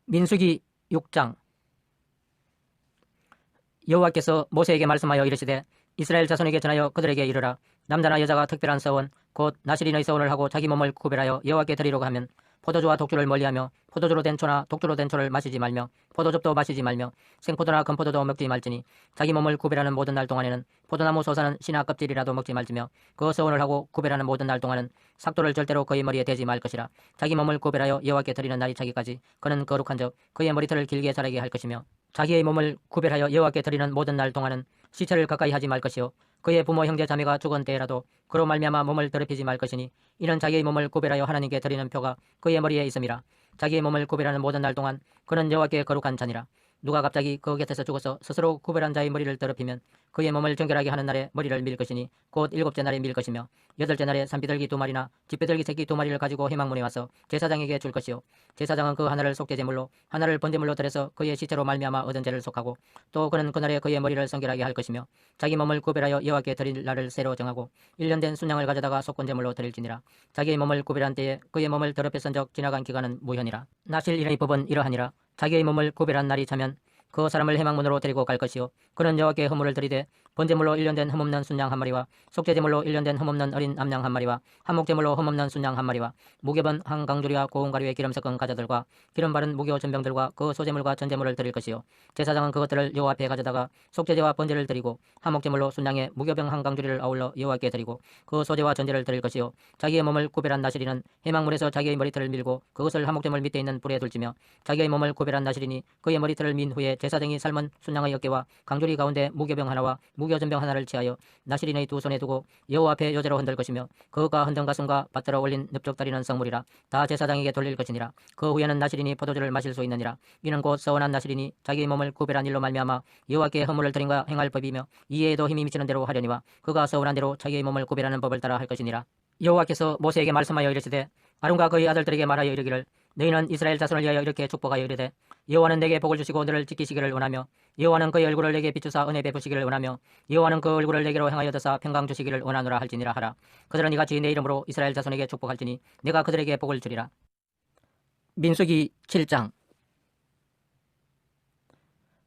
민수기 6장. 여호와께서 모세에게 말씀하여 이르시되 이스라엘 자손에게 전하여 그들에게 이르라. 남자나 여자가 특별한 서원 곧 나실인의 서원을 하고 자기 몸을 구별하여 여호와께 드리려고 하면 포도주와 독주를 멀리하며 포도주로 된 초나 독주로 된 초를 마시지 말며 포도즙도 마시지 말며 생포도나 건포도도 먹지 말지니 자기 몸을 구별하는 모든 날 동안에는 포도나무 솟아는 씨나 껍질이라도 먹지 말지며 그 서원을 하고 구별하는 모든 날 동안은 삭도를 절대로 그의 머리에 대지 말 것이라. 자기 몸을 구별하여 여호와께 드리는 날이 차기까지 그는 거룩한즉 그의 머리털을 길게 자라게 할 것이며 자기의 몸을 구별하여 여호와께 드리는 모든 날 동안은 시체를 가까이 하지 말 것이요 그의 부모 형제 자매가 죽은 때에라도 그로 말미암아 몸을 더럽히지 말 것이니 이는 자기의 몸을 구별하여 하나님께 드리는 표가 그의 머리에 있음이라. 자기의 몸을 구별하는 모든 날 동안 그는 여호와께 거룩한 자니라. 누가 갑자기 그 곁에서 죽어서 스스로 구별한 자의 머리를 더럽히면 그의 몸을 정결하게 하는 날에 머리를 밀 것이니 곧 7째 날에 밀 것이며 8째 날에 산비둘기 2마리나 쥐비둘기 새끼 2마리를 가지고 회막문에 와서 제사장에게 줄 것이요 제사장은 그 하나를 속죄제물로 하나를 번제물로 드려서 그의 시체로 말미암아 얻은 죄를 속하고 또 그는 그날에 그의 머리를 성결하게 할 것이며 자기 몸을 구별하여 여호와께 드릴 날을 새로 정하고 1년 된 순양을 가져다가 속건제물로 드릴지니라. 자기의 몸을 구별한 때에 그의 몸을 더럽혔은적 지나간 기간은 무효니라. 나실인의 법은 이러하니라. 자기의 몸을 구별한 날이 차면 그 사람을 회막문으로 데리고 갈 것이요 그는 여호와께 허물을 드리되 번제물로 1년 된 흠없는 순양 1마리와 속죄제물로 1년 된 흠없는 어린 암양 1마리와 한목제물로 흠없는 순양 1마리와 무교번 한 강주리와 고운 가루에 기름 섞은 가자들과 기름 바른 무교 전병들과 그 소제물과 전제물을 드릴 것이요 제사장은 그것들을 여호와 앞에 가져다가 속죄제와 번제를 드리고 한목제물로 순양에 무교병 한 강주리를 아울러 여호와께 드리고 그 소제와 전제를 드릴 것이요 자기의 몸을 구별한 나실인은 회막문에서 자기의 머리털을 밀고 그것을 한목제물 밑에 있는 불에 둘지며 자기의 몸을 구별한 나실인이 그의 머리털을 민 후에 제사장이 삶은 순양의 어깨와 강주리 가운데 무교병 하나와 무교전병 하나를 취하여 나실인의 두 손에 두고 여호와 앞에 여제로 흔들 것이며 그가 흔든 가슴과 받들어 올린 넓적다리는 성물이라. 다 제사장에게 돌릴 것이니라. 그 후에는 나실인이 포도주를 마실 수 있느니라. 이는 곧 서원한 나실인이 자기 몸을 구별한 일로 말미암아 여호와께 허물을 드림과 행할 법이며 이에도 힘이 미치는 대로 하려니와 그가 서원한 대로 자기의 몸을 구별하는 법을 따라 할 것이니라. 여호와께서 모세에게 말씀하여 이르시되 아론과 그의 아들들에게 말하여 이르기를 너희는 이스라엘 자손을 위하여 이렇게 축복하여 이르되 여호와는 내게 복을 주시고 너를 지키시기를 원하며 여호와는 그의 얼굴을 내게 비추사 은혜 베푸시기를 원하며 여호와는 그 얼굴을 내게로 향하여 드사 평강 주시기를 원하노라 할지니라 하라. 그들은 이같이 내 이름으로 이스라엘 자손에게 축복할지니 내가 그들에게 복을 주리라. 민수기 7장.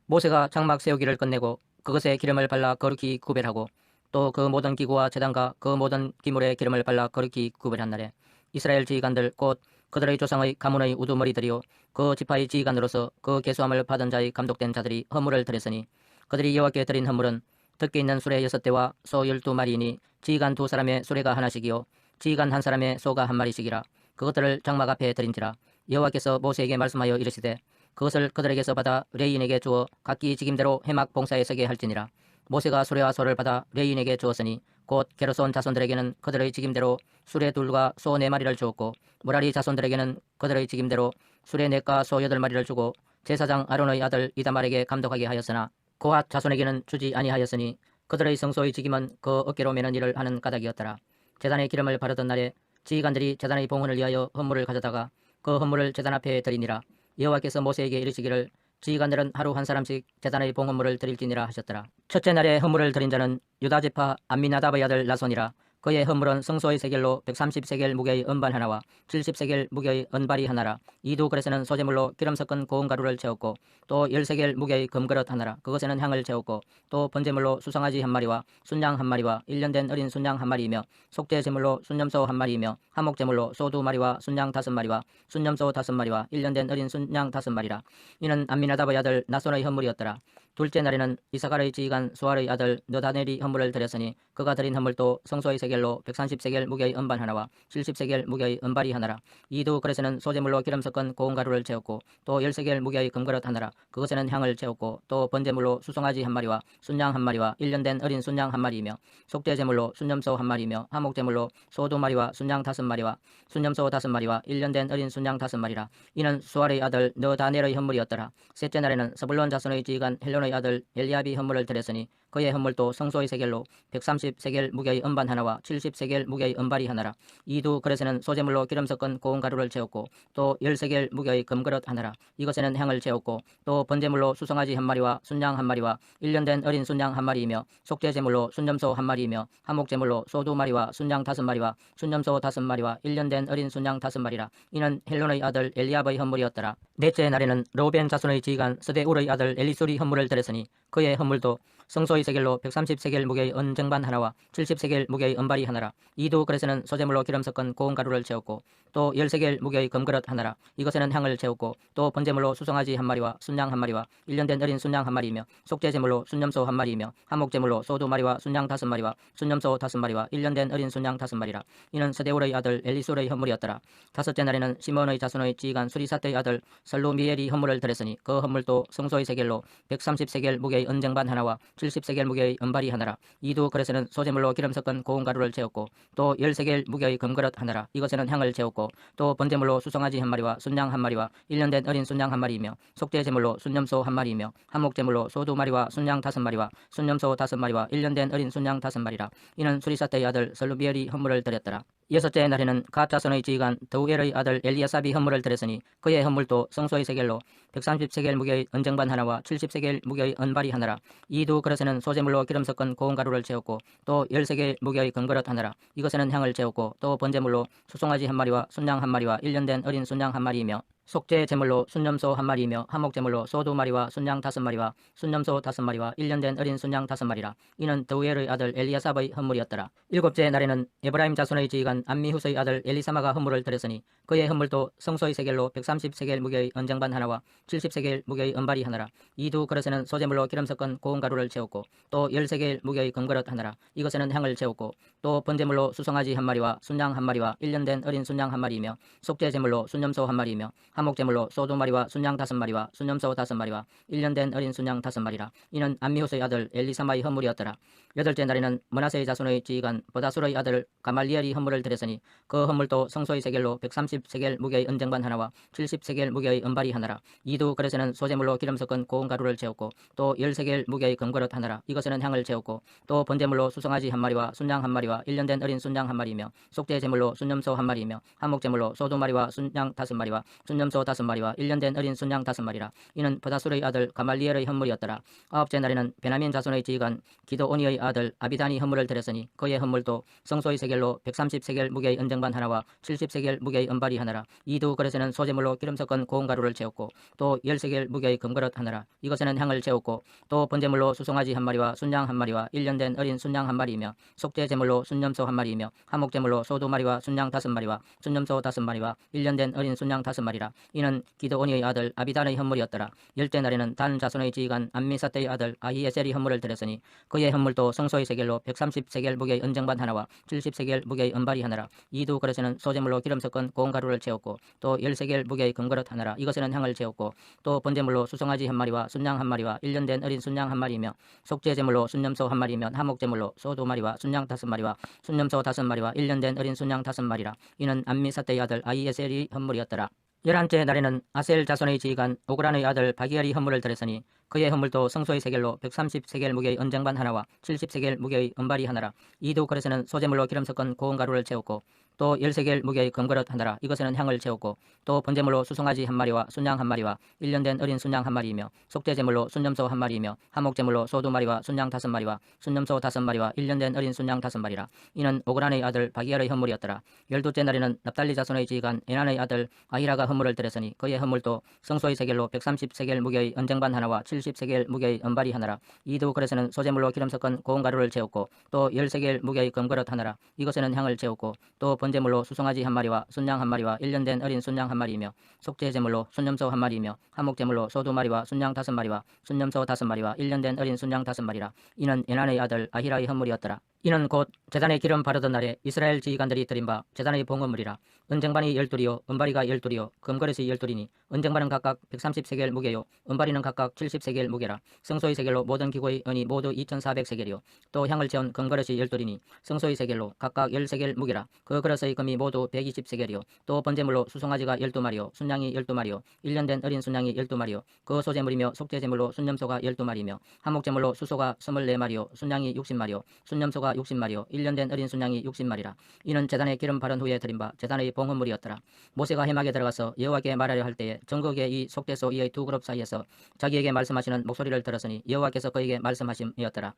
모세가 장막 세우기를 끝내고 그것에 기름을 발라 거룩히 구별하고 또 그 모든 기구와 제단과 그 모든 기물에 기름을 발라 거룩히 구별한 날에 이스라엘 지휘관들 곧 그들의 조상의 가문의 우두머리들이요 그 지파의 지휘관으로서 그 계수함을 받은 자의 감독된 자들이 허물을 드렸으니 그들이 여호와께 드린 허물은 덕게 있는 수레 6대와 소 12마리이니 지휘관 2사람의 수레가 하나씩이요 지휘관 1사람의 소가 1마리씩이라. 그것들을 장막 앞에 드린지라. 여호와께서 모세에게 말씀하여 이르시되 그것을 그들에게서 받아 레인에게 주어 각기 직임대로 회막 봉사에 서게 할지니라. 모세가 수레와 소를 받아 레인에게 주었으니 곧 게르손 자손들에게는 그들의 직임대로 수레 2과 소 4마리를 주었고 무라리 자손들에게는 그들의 직임대로 수레 4과 소 8마리를 주고 제사장 아론의 아들 이다말에게 감독하게 하였으나 고핫 자손에게는 주지 아니하였으니 그들의 성소의 직임은 그 어깨로 매는 일을 하는 까닭이었더라. 제단의 기름을 바르던 날에 지휘관들이 제단의 봉헌을 위하여 헌물을 가져다가 그 헌물을 제단 앞에 드리니라. 여호와께서 모세에게 이르시기를 지휘관들은 하루 1사람씩 제단의 봉헌물을 드릴지니라 하셨더라. 첫째 날에 헌물을 드린 자는 유다지파 암미나답의 아들 나손이라. 그의 헌물은 성소의 세겔로 130세겔 무게의 은반 하나와 70세겔 무게의 은발이 하나라. 이 두 그릇에는 소제물로 기름 섞은 고운 가루를 채웠고 또 10세겔 무게의 금그릇 하나라. 그것에는 향을 채웠고 또 번제물로 수송아지 1마리와 순양 1마리와 1년 된 어린 순양 1마리이며 속죄제물로 순염소 1마리이며 한목제물로 소 2마리와 순양 5마리와 순염소 5마리와 1년 된 어린 순양 5마리라. 이는 암미나답의 아들 나손의 헌물이었더라. 둘째 날에는 이사갈의 지휘관 수알의 아들 느다넬이 헌물을 드렸으니 그가 드린 헌물도 성소의 세겔로 130세겔 무게의 은반 하나와 70세겔 무게의 은발이 하나라. 이 두 그릇에는 소제물로 기름 섞은 고운 가루를 채웠고 또 10세겔 무게의 금그릇 하나라. 그것에는 향을 채웠고 또 번제물로 수송아지 1마리와 순양 1마리와 1년 된 어린 순양 1마리이며 속죄제물로 순염소 1마리이며 한목제물로 소 2마리와 순양 5마리와 순염소 5마리와 1년 된 어린 순양 5마리라. 이는 수알의 아들 느다넬의 헌물이었더라. 셋째 날에는 스불론 자손의 지휘관 헬론의 아들 엘리압이 헌물을 드렸으니 그의 헌물도 성소의 세겔로 130세겔 무게의 은반 하나와 70세겔 무게의 은발이 하나라. 이 두 그릇에는 소재물로 기름 섞은 고운 가루를 채웠고 또 10세겔 무게의 금그릇 하나라. 이것에는 향을 채웠고 또 번제물로 수송아지 한 마리와 순양 한 마리와 1년 된 어린 순양 한 마리이며 속죄제물로 순념소 한 마리이며 한목제물로 소 2마리와 순양 5마리와 순념소 5마리와 1년 된 어린 순양 5마리라. 이는 헬론의 아들 엘리압의 헌물이었더라. 넷째 날에는 르우벤 자손의 지휘관 스데울의 아들 엘리술이 헌물을 드렸으니 그의 헌물도 성소의 세겔로 130세겔 무게의 은쟁반 하나와 70세겔 무게의 은발이 하나라. 이 두 그릇에는 소재물로 기름 섞은 고운 가루를 채웠고 또 10세겔 무게의 금그릇 하나라. 이것에는 향을 채웠고 또 번제물로 수송아지 한 마리와 순양 한 마리와 1년 된 어린 순양 한 마리이며 속죄제물로 순념소 한 마리이며 한목제물로 소 2마리와 순양 5마리와 순념소 5마리와 1년 된 어린 순양 5마리라. 이는 스데울의 아들 엘리술의 헌물이었더라. 다섯째 날에는 시몬의 자손의 지휘관 수리사떼의 아들 설루미엘이 헌물을 드렸으니 그 헌물도 성소의 세겔로 130세겔 무게의 은쟁반 하나와 70세겔 무게의 은발이 하나라. 이 두 그릇에는 소재물로 기름 섞은 고운 가루를 채웠고 또 10세겔 무게의 금그릇 하나라. 이것에는 향을 채웠고 또 번제물로 수송아지 한 마리와 순양 한 마리와 1년 된 어린 순양 한 마리이며 속죄제물로 순념소 한 마리이며 한목제물로 소 2마리와 순양 5마리와 순념소 5마리와 1년 된 어린 순양 5마리라. 이는 수리사떼의 아들 설루비엘이 헌물을 드렸더라. 여섯째 날에는 갓 자손의 지휘관 드우엘의 아들 엘리아삽이 헌물을 드렸으니 그의 헌물도 성소의 세겔로 130세겔 무게의 은쟁반 하나와 70세겔 무게의 은발이 하나라. 이 두 그릇에는 소재물로 기름 섞은 고운 가루를 채웠고 또 10세겔 무게의 금그릇 하나라. 이것에는 향을 채웠고 또 번제물로 수송아지 한 마리와 순양 한 마리와 1년 된 어린 순양 한 마리이며 속죄 제물로 순념소 한 마리이며 한목제물로 소 2마리와 순양 5마리와 순념소 5마리와 1년 된 어린 순양 5마리라. 이는 드우엘의 아들 엘리아삽의 헌물이었더라. 일곱째 날에는 에브라임 자손의 지휘관 암미후스의 아들 엘리사마가 헌물을 드렸으니 그의 헌물도 성소의 세겔로 130세겔 무게의 은쟁반 하나와 70세겔 무게의 은발이 하나라. 이 두 그릇에는 소재물로 기름 섞은 고운 가루를 채웠고 또 10세겔 무게의 금그릇 하나라. 이것에는 향을 채웠고 또 번제물로 수송아지 한 마리와 순양 한 마리와 1년 된 어린 순양 한 마리이며 속죄 제물로 순념소 한 마리이며 한목제물로 소 2마리와 순양 5마리와 순념소 5마리와 1년 된 어린 순양 5마리라. 이는 암미후스의 아들 엘리사마의 헌물이었더라. 여덟째 날에는 므낫세의 자손의 지휘관 버다술의 아들 가말리엘이 헌물을 드렸으니 그 헌물도 성소의 세겔로 130세겔 무게의 은쟁반 하나와 70세겔 무게의 은발이 하나라. 이 두 그릇에는 소재물로 기름 섞은 고운 가루를 채웠고 또 10세겔 무게의 금그릇 하나라. 이것에는 향을 채웠고 또 번제물로 수송아지 한 마리와 순양 한 마리와 1년 된 어린 순양 한 마리이며 속죄 제물로 순념소 한 마리이며 한목제물로 소 2마리와 순양 5마리와 순념소 5마리와 1년 된 어린 순양 5마리라. 이는 버다술의 아들 가말리엘의 헌물이었더라. 아홉째 날에는 베냐민 자손의 지휘관 기드오니의 아들 아비단이 헌물을 드렸으니 그의 헌물도 성소의 세겔로 130세겔 무게의 은쟁반 하나와 70세겔 무게의 은발이 하나라. 이 두 그릇에는 소재물로 기름 섞은 고운 가루를 채웠고 또 10세겔 무게의 금그릇 하나라. 이것에는 향을 채웠고 또 번제물로 수송아지 한 마리와 순양 한 마리와 1년 된 어린 순양 한 마리이며 속죄 제물로 순념소 한 마리이며 한목제물로 소 2마리와 순양 5마리와 순념소 5마리와 1년 된 어린 순양 5마리라. 이는 기드오니의 아들 아비단의 헌물이었더라. 열째 날에는 단 자손의 지휘관 암미사떼의 아들 아히에셀이 헌물을 드렸으니 그의 헌물도 성소의 세겔로 130세겔 무게의 은쟁반 하나와 70세겔 무게의 은발이 하나라. 이 두 그릇에는 소재물로 기름 섞은 고운 가루를 채웠고 또 10세겔 무게의 금그릇 하나라. 이것에는 향을 채웠고 또 번제물로 수송아지 한 마리와 순양 한 마리와 1년 된 어린 순양 한 마리이며 속죄 제물로 순념소 한 마리이며 한목제물로 소 2마리와 순양 5마리와 순념소 5마리와 1년 된 어린 순양 5마리라. 이는 암미사떼의 아들 아히에셀이 헌물이었더라. 열한째 날에는 아셀 자손의 지휘관 오그란의 아들 바기엘이 헌물을 드렸으니 그의 헌물도 성소의 세겔로 130세겔 무게의 은쟁반 하나와 70세겔 무게의 은발이 하나라. 이 두 그릇에는 소재물로 기름 섞은 고운 가루를 채웠고 또 10세겔 무게의 금그릇 하나라. 이것에는 향을 채웠고 또 번제물로 수송아지 한 마리와 순양 한 마리와 1년 된 어린 순양 한 마리이며 속죄 제물로 순념소 한 마리이며 한목제물로 소 2마리와 순양 5마리와 순념소 5마리와 1년 된 어린 순양 5마리라. 이는 오그란의 아들 바기엘의 헌물이었더라. 열두째 날에는 납달리 자손의 지휘관 에난의 아들 아히라가 헌물을 드렸으니 그의 헌물도 성소의 세겔로 130세겔 무게의 은쟁반 하나와 70세겔 무게의 은발이 하나라. 이 두 그릇에는 소재물로 기름 섞은 고운 가루를 채웠고 또 10세겔 무게의 금그릇 하나라. 이것에는 향을 채웠고 또 번제물로 수송아지 한 마리와 순양 한 마리와 1년 된 어린 순양 한 마리이며 속죄 제물로 순념소 한 마리이며 한목제물로 소 2마리와 순양 5마리와 순념소 5마리와 1년 된 어린 순양 5마리라. 이는 에난의 아들 아히라의 헌물이었더라. 이는 곧 제단에 기름 바르던 날에 이스라엘 지휘관들이 드린 바 제단의 봉헌물이라. 은쟁반이 12이요 은바리가 12이요 금그릇이 12이니 은쟁반은 각각 130세겔 무게요 은바리는 각각 70세겔 무게라. 성소의 세겔로 모든 기구의 은이 모두 2400세겔이요 또 향을 채운 금그릇이 12이니 성소의 세겔로 각각 10세겔 무게라. 그 그릇의 금이 모두 120세겔이요 또 번제물로 수송아지가 12마리요 순양이 12마리요 1년 된 어린 순양이 12마리요 그 소제물이며 속죄제물로 순념소가 12마리며 한목제물로 수소가 24마리요 순양이 60마리요 순념소가 60마리요 1년 된 어린 순양이 60마리라. 이는 제단에 기름 바른 후에 드린 바 제단의 봉헌물이었더라. 모세가 회막에 들어가서 여호와께 말하려 할 때에 전국의 이 속죄소 이의 두 그룹 사이에서 자기에게 말씀하시는 목소리를 들었으니 여호와께서 그에게 말씀하심이었더라.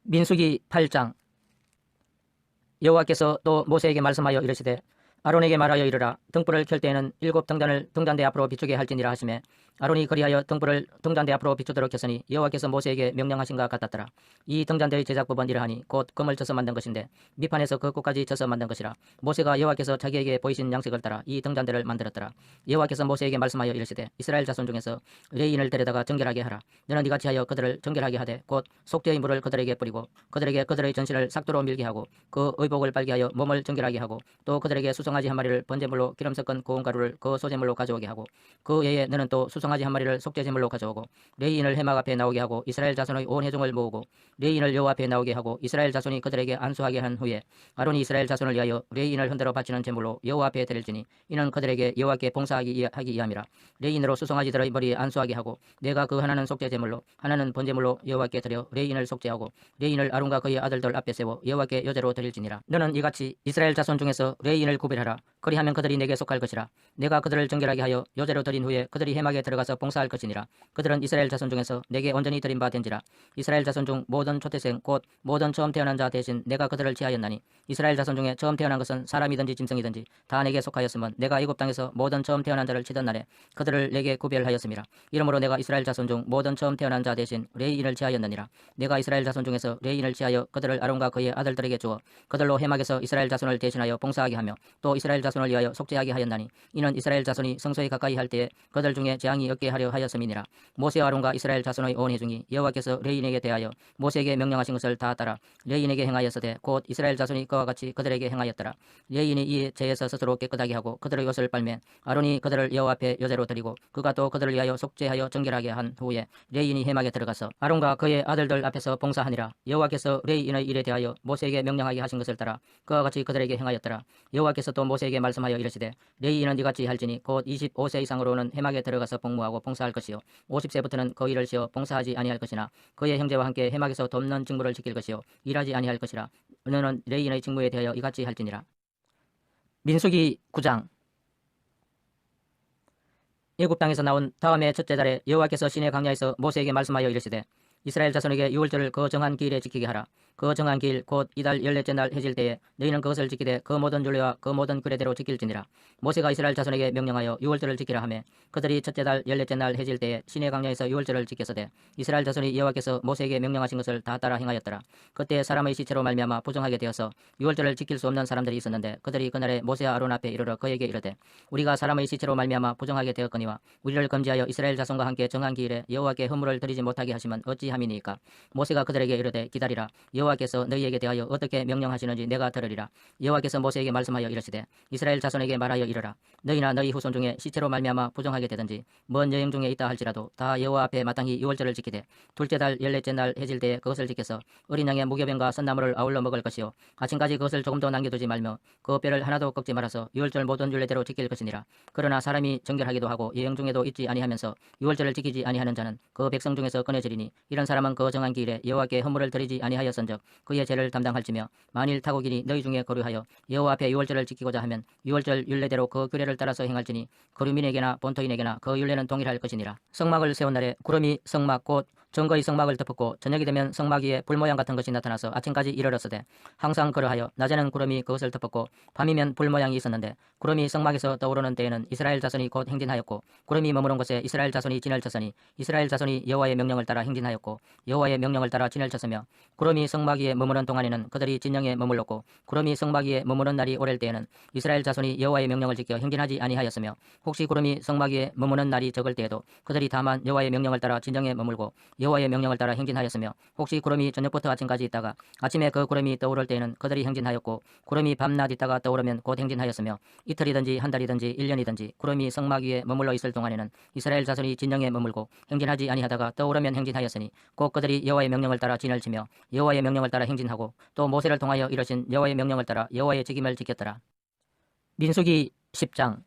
민수기 8장. 여호와께서 또 모세에게 말씀하여 이르시되 아론에게 말하여 이르라. 등불을 켤 때에는 7 등잔을 등잔대 앞으로 비추게 할지니라 하시매 아론이 그리하여 등불을 등잔대 앞으로 비추도록 했으니 여호와께서 모세에게 명령하신가 같았더라. 이 등잔대의 제작법은 이러하니 곧 금을 쳐서 만든 것인데 밑판에서 그 끝까지 쳐서 만든 것이라. 모세가 여호와께서 자기에게 보이신 양식을 따라 이 등잔대를 만들었더라. 여호와께서 모세에게 말씀하여 이르시되 이스라엘 자손 중에서 레위인을 데려다가 정결하게 하라. 너는 이같이 하여 그들을 정결하게 하되 곧 속죄의 물을 그들에게 뿌리고 그들에게 그들의 전신을 삭도로 밀게 하고 그 의복을 빨게 하여 몸을 정결하게 하고 또 그들에게 수송아지 한 마리를 번제물로 기름 섞은 고운 가루를 그 소제물로 가져오게 하고 그 외에 너는 또 수송아지 한 마리를 속죄제물로 가져오고 레위인을 회막 앞에 나오게 하고 이스라엘 자손의 온 회중을 모으고 레위인을 여호와 앞에 나오게 하고 이스라엘 자손이 그들에게 안수하게 한 후에 아론이 이스라엘 자손을 위하여 레위인을 흔들어 바치는 제물로 여호와 앞에 드릴지니 이는 그들에게 여호와께 봉사하기 위함이라. 레위인으로 수송아지들의 머리에 안수하게 하고 내가 그 하나는 속죄제물로 하나는 번제물로 여호와께 드려 레위인을 속죄하고 레위인을 아론과 그의 아들들 앞에 세워 여호와께 여제로 드릴지니라. 너는 이같이 이스라엘 자손 중에서 레위인을 구별하라. 그리하면 그들이 내게 속할 것이라. 내가 그들을 정결하게 하여 여제로 드린 후에 그들이 회막에 들어가서 봉사할 것이니라. 그들은 이스라엘 자손 중에서 내게 온전히 드린 바 된지라. 이스라엘 자손 중 모든 초태생 곧 모든 처음 태어난 자 대신 내가 그들을 취하였나니 이스라엘 자손 중에 처음 태어난 것은 사람이든지 짐승이든지 다 내게 속하였으면 내가 애굽 땅에서 모든 처음 태어난 자를 치던 날에 그들을 내게 구별하였음이라. 이러므로 내가 이스라엘 자손 중 모든 처음 태어난 자 대신 레위인을 취하였느니라. 내가 이스라엘 자손 중에서 레위인을 취하여 그들을 아론과 그의 아들들에게 주어 그들로 회막에서 이스라엘 자손을 대신하여 봉사하게 하며 또 이스라엘 자손을 위하여 속죄하게 하였나니 이는 이스라엘 자손이 성소에 가까이 할 때에 그들 중에 재앙이 없게 하려 하였음이니라. 모세와 아론과 이스라엘 자손의 온 회중이 여호와께서 레위인에게 대하여 모세에게 명령하신 것을 다 따라 레위인에게 행하였으되 곧 이스라엘 자손이 그와 같이 그들에게 행하였더라. 레위인이 이 죄에서 스스로 깨끗하게 하고 그들의 옷을 빨매 아론이 그들을 여호와 앞에 여제로 드리고 그가 또 그들을 위하여 속죄하여 정결하게 한 후에 레위인이 회막에 들어가서 아론과 그의 아들들 앞에서 봉사하니라. 여호와께서 레위인의 일에 대하여 모세에게 명령하게 하신 것을 따라 그와 같이 그들에게 행하였더라. 여호와께서 또 모세에게 말씀하여 이르시되 레위인은 이같이 할지니 곧 25세 이상으로는 회막에 들어가서 복무하고 봉사할 것이요 50세부터는 그 일을 쉬어 봉사하지 아니할 것이나 그의 형제와 함께 회막에서 돕는 직무를 지킬 것이요 일하지 아니할 것이라. 너는 레위인의 직무에 대하여 이같이 할지니라. 민수기 9장. 애굽 땅에서 나온 다음의 첫째 달에 여호와께서 시내 광야에서 모세에게 말씀하여 이르시되 이스라엘 자손에게 유월절을 그 정한 기일에 지키게 하라. 그 정한 기일 곧 이달 14째 날 해질 때에 너희는 그것을 지키되 그 모든 율례와 그 모든 규례대로 지킬지니라. 모세가 이스라엘 자손에게 명령하여 유월절을 지키라 하매 그들이 첫째 달 14째 날 해질 때에 시내 광야에서 유월절을 지켰으되 이스라엘 자손이 여호와께서 모세에게 명령하신 것을 다 따라 행하였더라. 그때 사람의 시체로 말미암아 부정하게 되어서 유월절을 지킬 수 없는 사람들이 있었는데 그들이 그날에 모세와 아론 앞에 이르러 그에게 이르되 우리가 사람의 시체로 말미암아 부정하게 되었거니와 우리를 금지하여 이스라엘 자손과 함께 정한 기일에 여호와께 헌물을 드리지 못하게 하시면 어찌함이니까. 모세가 그들에게 이르되 기다리라. 여호와께서 너희에게 대하여 어떻게 명령하시는지 내가 들으리라. 여호와께서 모세에게 말씀하여 이르시되 이스라엘 자손에게 말하여 이르라. 너희나 너희 후손 중에 시체로 말미암아 부정하게 되든지 먼 여행 중에 있다 할지라도 다 여호와 앞에 마땅히 유월절을 지키되 둘째 달 14째 날 해질 때에 그것을 지켜서 어린 양의 무교병과 선나물을 아울러 먹을 것이요 아침까지 그것을 조금도 남겨두지 말며 그 뼈를 하나도 꺾지 말아서 유월절 모든 율례대로 지킬 것이니라. 그러나 사람이 정결하기도 하고 여행 중에도 있지 아니하면서 유월절을 지키지 아니하는 자는 그 백성 중에서 꺼내지리니 이런 사람은 그 정한 기일에 여호와께 헌물을 드리지 아니하였은즉 그의 죄를 담당할지며 만일 타국인이 너희 중에 거류하여 여호와 앞에 유월절을 지키고자 하면 유월절 율례대로 그 규례를 따라서 행할지니 거류민에게나 본토인에게나 그 율례는 동일할 것이니라. 성막을 세운 날에 구름이 성막 곧 정거의 성막을 덮었고 저녁이 되면 성막 위에 불 모양 같은 것이 나타나서 아침까지 이르렀으되 항상 그러하여 낮에는 구름이 그것을 덮었고 밤이면 불 모양이 있었는데 구름이 성막에서 떠오르는 때에는 이스라엘 자손이 곧 행진하였고 구름이 머무른 곳에 이스라엘 자손이 진을 쳤으니 이스라엘 자손이 여호와의 명령을 따라 행진하였고 여호와의 명령을 따라 진을 쳤으며 구름이 성막 위에 머무른 동안에는 그들이 진영에 머물렀고 구름이 성막 위에 머무른 날이 오랠 때에는 이스라엘 자손이 여호와의 명령을 지켜 행진하지 아니하였으며 혹시 구름이 성막 위에 머무는 날이 적을 때에도 그들이 다만 여호와의 명령을 따라 진영에 머물고 여호와의 명령을 따라 행진하였으며 혹시 구름이 저녁부터 아침까지 있다가 아침에 그 구름이 떠오를 때에는 그들이 행진하였고 구름이 밤낮 있다가 떠오르면 곧 행진하였으며 이틀이든지 한 달이든지 1년이든지 구름이 성막 위에 머물러 있을 동안에는 이스라엘 자손이 진영에 머물고 행진하지 아니하다가 떠오르면 행진하였으니 곧 그들이 여호와의 명령을 따라 진을 치며 여호와의 명령을 따라 행진하고 또 모세를 통하여 이르신 여호와의 명령을 따라 여호와의 책임을 지켰더라. 민수기 10장.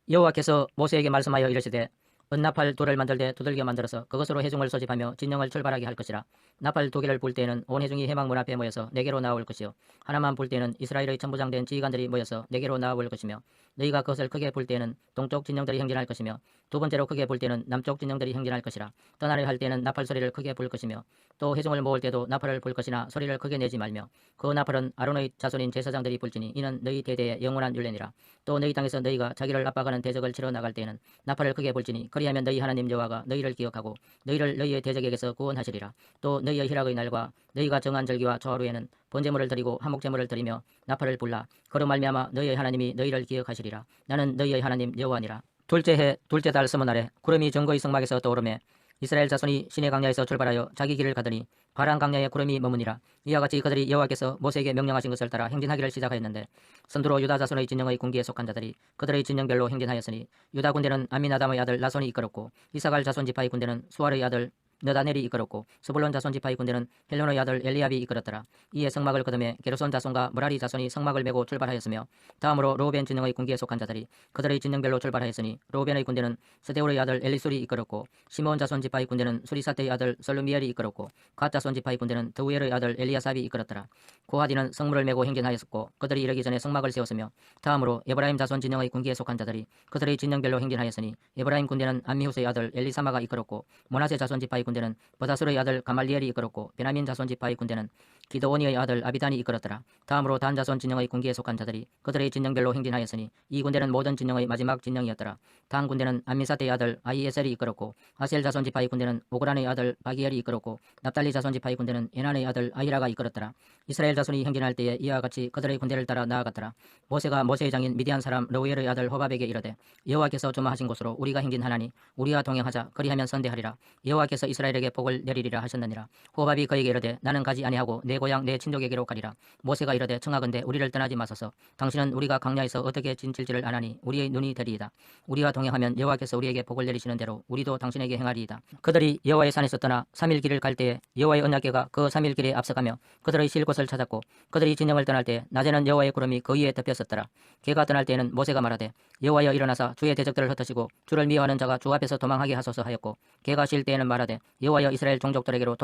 여호와께서 모세에게 말씀하여 이르시되 은나팔 돌을 만들되 두들겨 만들어서 그것으로 회중을 소집하며 진영을 출발하게 할 것이라. 나팔 두 개를 불 때에는 온 회중이 회막문 앞에 모여서 내게로 나올 것이요 하나만 불 때에는 이스라엘의 천부장된 지휘관들이 모여서 내게로 나올 것이며 너희가 그것을 크게 불 때에는 동쪽 진영들이 행진할 것이며 두 번째로 크게 불 때에는 남쪽 진영들이 행진할 것이라. 떠나려 할 때에는 나팔 소리를 크게 불 것이며 또 회중을 모을 때도 나팔을 불 것이나 소리를 크게 내지 말며 그 나팔은 아론의 자손인 제사장들이 불지니 이는 너희 대대의 영원한 율례니라. 또 너희 땅에서 너희가 자기를 압박하는 대적을 치러 나갈 때에는 나팔을 크게 불지니 그리하면 너희 하나님 여호와가 너희를 기억하고 너희를 너희의 대적에게서 구원하시리라. 또 너희의 희락의 날과 너희가 정한 절기와 초하루에는 번제물을 드리고 화목제물을 드리며 나팔을 불라. 그로 말미암아 너희의 하나님이 너희를 기억하시리라. 나는 너희의 하나님 여호와니라. 둘째 해 둘째 달 스무날에 구름이 정거의 성막에서 떠오르매 이스라엘 자손이 시내 강야에서 출발하여 자기 길을 가더니 바란 강야에 구름이 머무니라. 이와 같이 그들이 여호와께서 모세에게 명령하신 것을 따라 행진하기를 시작하였는데 선두로 유다 자손의 진영의 군기에 속한 자들이 그들의 진영별로 행진하였으니 유다 군대는 아미나담의 아들 나손이 이끌었고 이사갈 자손 지파의 군대는 수알의 아들 느다넬이 이끌었고 스불론 자손 지파의 군대는 헬론의 아들 엘리압이 이끌었더라. 이에 성막을 거두매 게르손 자손과 므라리 자손이 성막을 메고 출발하였으며 다음으로 르우벤 진영의 군기에 속한 자들이 그들의 진영별로 출발하였으니 르우벤의 군대는 스데울의 아들 엘리술이 이끌었고 시므온 자손 지파의 군대는 수리사테의 아들 설루미엘이 이끌었고 갓 자손 지파의 군대는 드우엘의 아들 엘리아삽이 이끌었더라. 고하디는 성물을 메고 행진하였고 그들이 이르기 전에 성막을 세웠으며 다음으로 에브라임 자손 진영의 군기에 속한 자들이 그들의 진영별로 행진하였으니 에브라임 군대는 암미후스의 아들 엘리사마가 이끌었고 므낫세 자손 지파의 군대는 버다술의 아들 가말리엘이 이끌었고 베냐민 자손 지파의 군대는 기드오니의 아들 아비단이 이끌었더라. 다음으로 단 자손 진영의 군기에 속한 자들이 그들의 진영별로 행진하였으니 이 군대는 모든 진영의 마지막 진영이었더라. 단 군대는 암미사테의 아들 아히에셀이 이끌었고 아셀 자손 지파의 군대는 오그란의 아들 바기엘이 이끌었고 납달리 자손 지파의 군대는 에난의 아들 아히라가 이끌었더라. 이스라엘 자손이 행진할 때에 이와 같이 그들의 군대를 따라 나아갔더라. 모세가 모세의 장인 미디안 사람 르우엘의 아들 호밥에게 이르되 여호와께서 조마하신 곳으로 우리가 행진하나니 우리와 동행하자. 그리하면 선대하리라. 여호와께서 이스라엘에게 복을 내리리라 하셨느니라. 호밥이 그에게 이르되 나는 가지 아니하고 내 고향 내 친족에게로 가리라. 모세가 이르되 청하건대 우리를 떠나지 마소서. 당신은 우리가 강야에서 어떻게 진칠지를 아나니 우리의 눈이 되리이다. 우리와 동행하면 여호와께서 우리에게 복을 내리시는 대로 우리도 당신에게 행하리이다. 그들이 여호와의 산에서 떠나 3일 길을 갈 때에 여호와의 언약궤가 그 3일 길에 앞서가며 그들의 쉴 곳을 찾았고 그들이 진영을 떠날 때 낮에는 여호와의 구름이 그 위에 덮였었더라. 걔가 떠날 때에는 모세가 말하되 여호와여 일어나사 주의 대적들을 흩으시고 주를 미워하는 자가 주 앞에서 도망하게 하소서 하였고 걔가 쉴 때에는 말하되 여호와여 이스라엘 종족들에게로